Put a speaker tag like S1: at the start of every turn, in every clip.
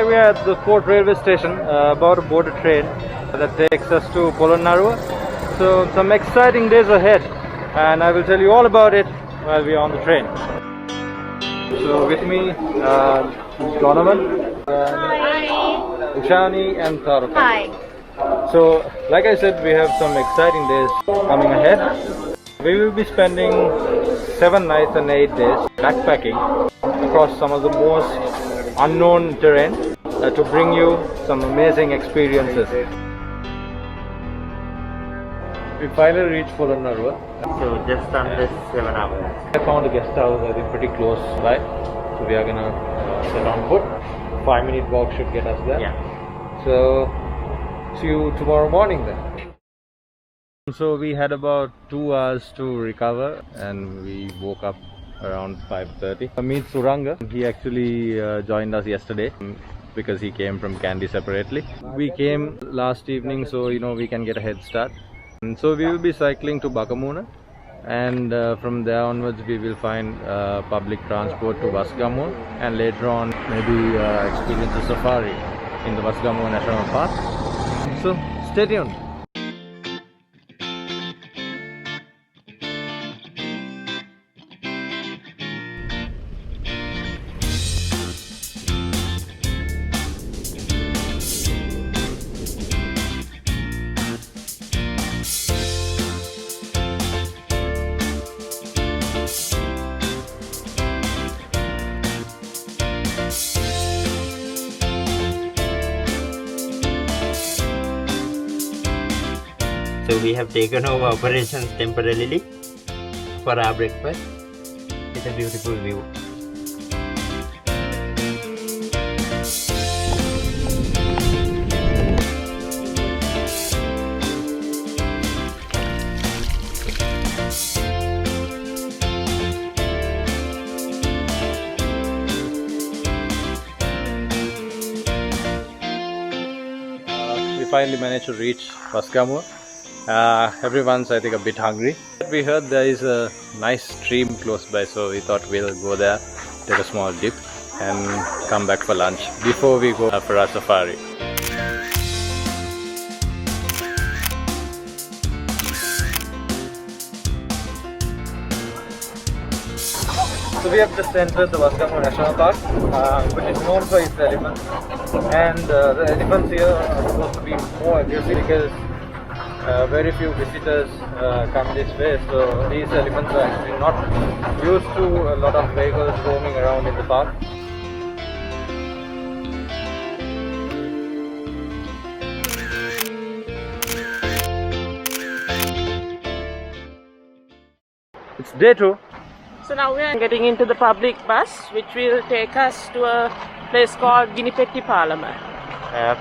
S1: we are at the Fort railway station, about to board a train that takes us to Polonnaruwa. So some exciting days ahead, and I will tell you all about it while we are on the train. So with me, Donovan, Ushani and Tharuka.
S2: Hi.
S1: So like I said, we have some exciting days coming ahead. We will be spending 7 nights and 8 days backpacking across some of the most unknown terrain to bring you some amazing experiences. We finally reached Polonnaruwa.
S3: So just under 7 hours.
S1: I found a guest house, I think pretty close by. So we are gonna set on foot. 5-minute walk should get us there.
S3: Yeah.
S1: So see you tomorrow morning then. So we had about 2 hours to recover and we woke up around 5:30. I meet Suranga. He actually joined us yesterday because he came from Kandy separately. We came last evening, so we can get a head start. And so we will be cycling to Wasgamuwa, and from there onwards we will find public transport to Wasgamuwa, and later on maybe experience a safari in the Wasgamuwa National Park. So stay tuned.
S3: So we have taken over operations temporarily for our breakfast. It's a beautiful view.
S1: We finally managed to reach Wasgamuwa. Everyone's, I think, a bit hungry. We heard there is a nice stream close by, so we thought we'll go there, take a small dip and come back for lunch before we go for our safari. So we have just entered the Wasgamuwa National Park, which is known for its elephants, and the elephants here are supposed to be more aggressive because very few visitors come this way, so these elephants are actually not used to a lot of vehicles roaming around in the park. It's day 2.
S4: So now we are getting into the public bus, which will take us to a place called Ginnipetti Parliament.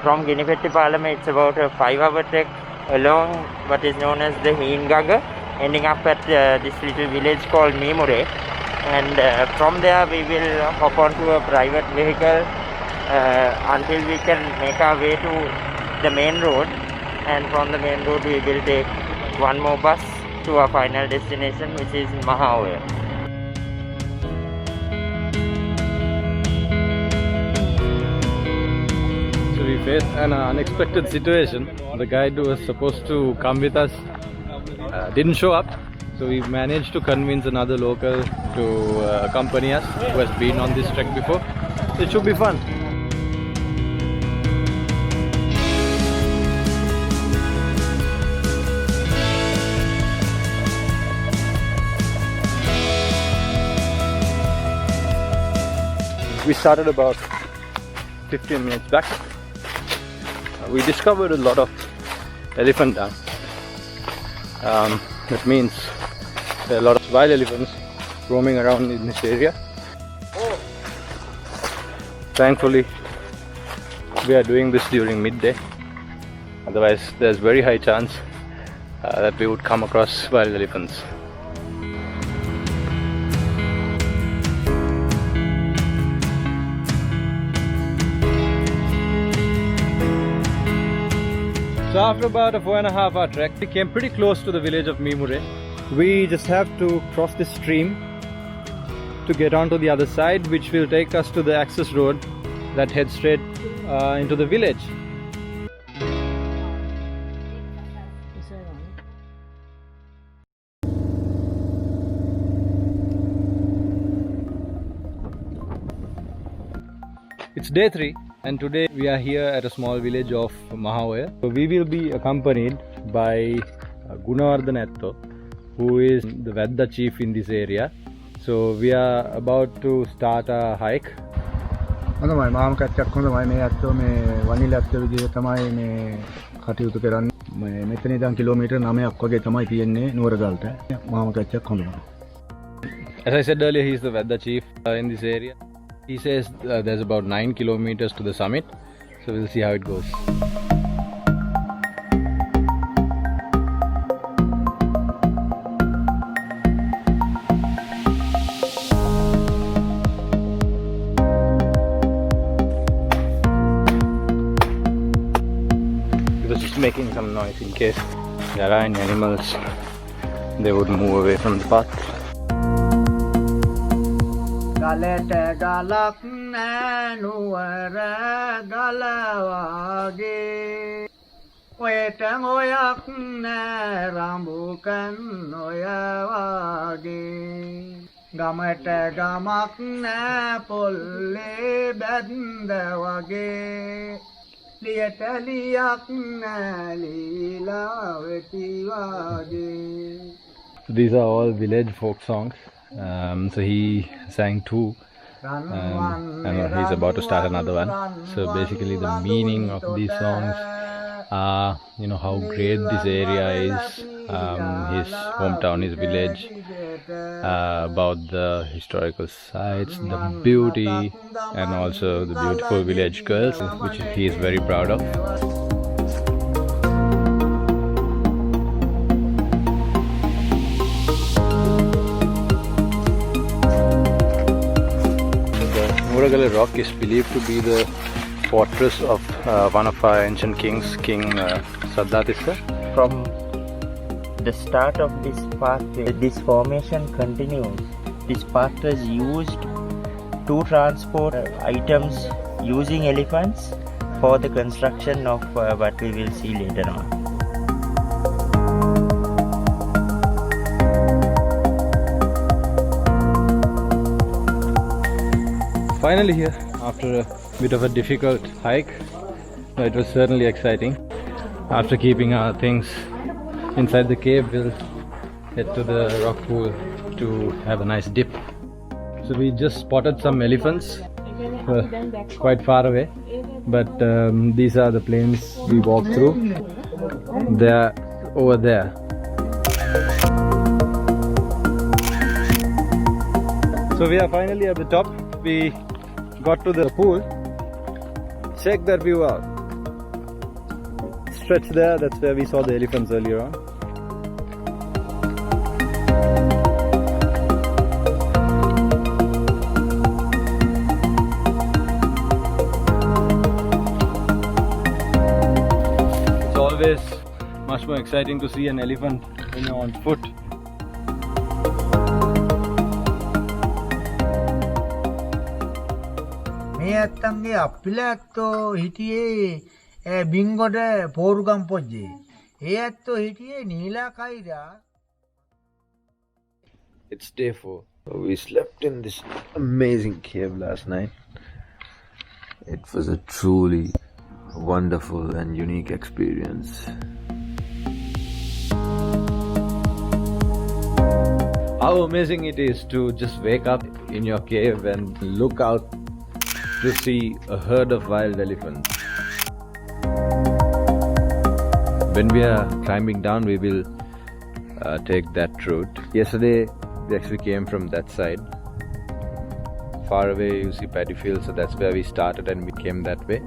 S3: From Ginnipetti Parliament, it's about a 5-hour trek along what is known as the Heengaga, ending up at this little village called Mimure. And from there we will hop onto a private vehicle until we can make our way to the main road. And from the main road we will take one more bus to our final destination, which is Maha Oya.
S1: We faced an unexpected situation. The guide who was supposed to come with us didn't show up, so we managed to convince another local to accompany us who has been on this trek before. It should be fun. We started about 15 minutes back. We discovered a lot of elephant dung. That means there are a lot of wild elephants roaming around in this area. Thankfully, we are doing this during midday. Otherwise, there's very high chance that we would come across wild elephants. So after about a 4.5 hour trek, we came pretty close to the village of Mimure. We just have to cross this stream to get onto the other side, which will take us to the access road that heads straight into the village. It's day 3 and today we are here at a small village of Maha Oya. So we will be accompanied by Gunawardanatto, who is the Vedda chief in this area. So we are about to start a hike.
S2: හොඳයි මාම කච්චක් හොඳයි මේ අත්තෝ මේ වනිල අත්තෝ විදිහට තමයි මේ කටයුතු කරන්නේ මෙතන ඉඳන් කිලෝමීටර් 9ක් වගේ තමයි තියෙන්නේ නුවරගල්ට මාම කච්චක් හොඳයි.
S1: As I said earlier, he is the Vedda chief in this area. He says there's about 9 kilometers to the summit, so we'll see how it goes. He was just making some noise in case there are any animals, they would move away from the path.
S2: ගලට ගලක් නෑනුවර ගලවාගේ ඔයට ඔයක් නෑ රඹුකන් ඔයවාගේ ගමට ගමක් නෑ පොල්ලේ බැන්ද වගේ ලියට ලියක් නෑ ලීලා වෙති වගේ.
S1: These are all village folk songs. So he sang 2 and he's about to start another one. So basically the meaning of these songs are, you know, how great this area is, his hometown, his village, about the historical sites, the beauty, and also the beautiful village girls, which he is very proud of. Nuran rock is believed to be the fortress of one of our ancient kings, King Saddhatissa.
S3: From the start of this pathway, this formation continues. This path was used to transport items using elephants for the construction of what we will see later on.
S1: Finally here, after a bit of a difficult hike, it was certainly exciting. After keeping our things inside the cave, we'll head to the rock pool to have a nice dip. So we just spotted some elephants quite far away, but these are the plains we walked through. They're over there. So we are finally at the top. We got to the pool. Check that view out. Stretch there, that's where we saw the elephants earlier on. It's always much more exciting to see an elephant when you're on foot.
S2: මේ ඇත්තන්ගේ අපිලැත්තෝ හිටියේ බින්ගොඩ පෝරුගම් පොජ්ජේ. ඒ ඇත්තෝ හිටියේ නීලා කයිරා.
S1: It's day 4. We slept in this amazing cave last night. It was a truly wonderful and unique experience. How amazing it is to just wake up in your cave and look out to see a herd of wild elephants. When we are climbing down, we will take that route. Yesterday we actually came from that side. Far away you see paddy fields, so that's where we started and we came that way.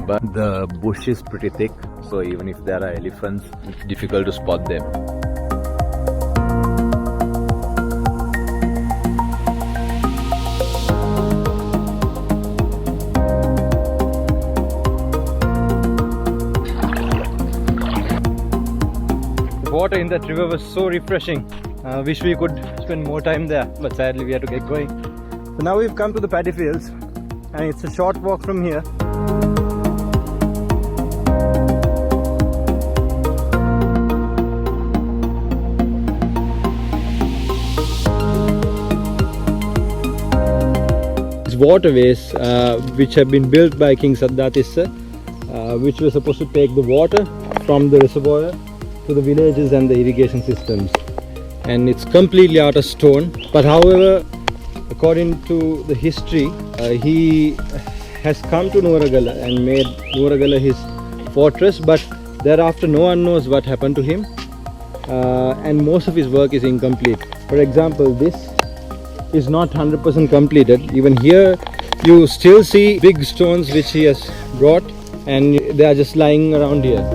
S1: But the bush is pretty thick, so even if there are elephants, it's difficult to spot them. Water in that river was so refreshing. Wish we could spend more time there, but sadly we had to get going. So now we've come to the paddy fields and it's a short walk from here. waterways which have been built by King Saddhatissa, which were supposed to take the water from the reservoir to the villages and the irrigation systems. And it's completely out of stone, but however, according to the history, he has come to Nuwaragala and made Nuwaragala his fortress, but thereafter no one knows what happened to him, and most of his work is incomplete. For example, this is not 100% completed. Even here you still see big stones which he has brought, and they are just lying around here.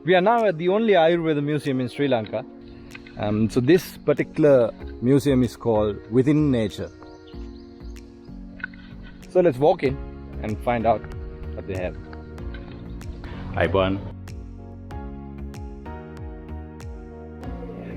S1: We are now at the only Ayurveda museum in Sri Lanka. So this particular museum is called Within Nature. So let's walk in and find out what they have.
S5: Hi, Bon.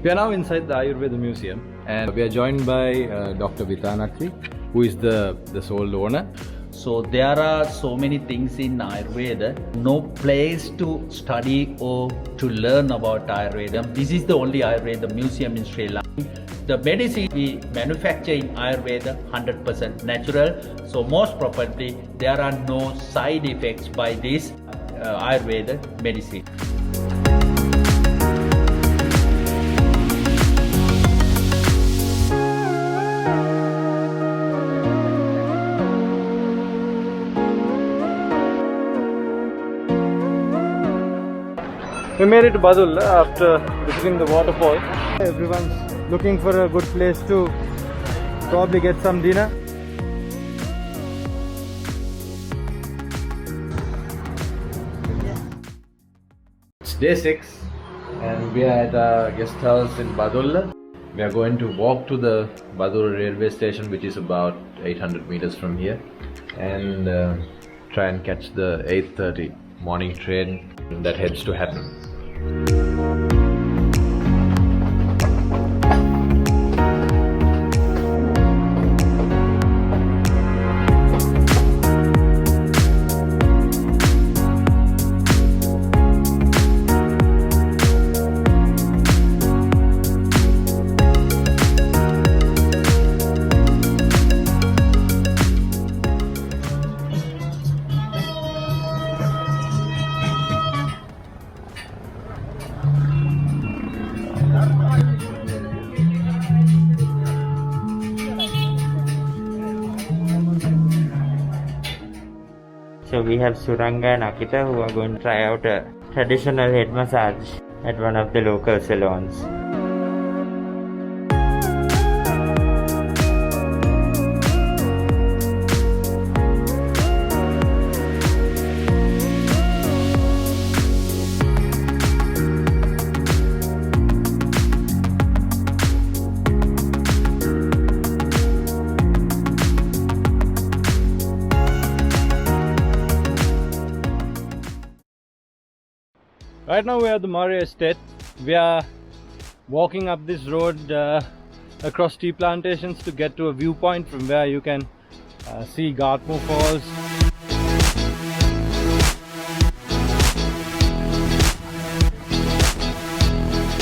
S1: We are now inside the Ayurveda museum, and we are joined by Dr. Vitanatri, who is the sole owner.
S5: So there are so many things in Ayurveda, no place to study or to learn about Ayurveda. This is the only Ayurveda museum in Sri Lanka. The medicine we manufacture in Ayurveda 100% natural. So most probably there are no side effects by this Ayurveda medicine.
S1: We made it to Badulla after visiting the waterfall. Everyone's looking for a good place to probably get some dinner. It's day 6 and we are at a guest house in Badulla. We are going to walk to the Badulla railway station, which is about 800 meters from here, and try and catch the 8:30 morning train that heads to Hatton.
S3: So we have Suranga and Akitha who are going to try out a traditional head massage at one of the local salons.
S1: Right now we are at the Murray Estate. We are walking up this road across tea plantations to get to a viewpoint from where you can see Wasgamuwa Falls.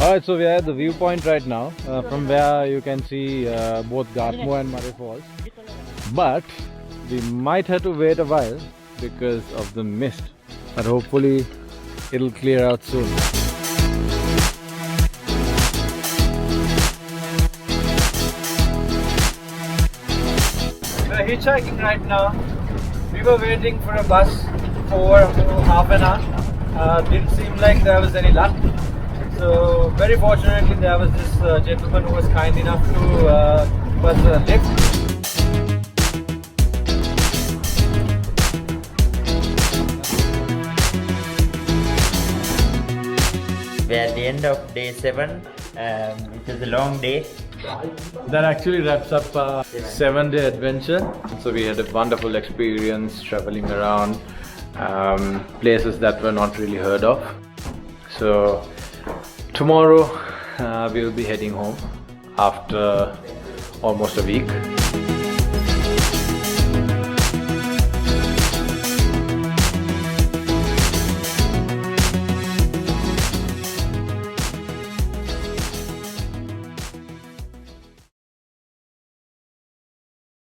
S1: Alright, so we are at the viewpoint right now from where you can see both Wasgamuwa and Murray Falls. But we might have to wait a while because of the mist. But hopefully it'll clear out soon. We're hitchhiking right now. We were waiting for a bus for half an hour. Didn't seem like there was any luck. So very fortunately there was this gentleman who was kind enough to give us a lift.
S3: We're at the end of day 7, which is a long day.
S1: That actually wraps up our 7-day adventure. So we had a wonderful experience traveling around places that were not really heard of. So tomorrow we'll be heading home after almost a week.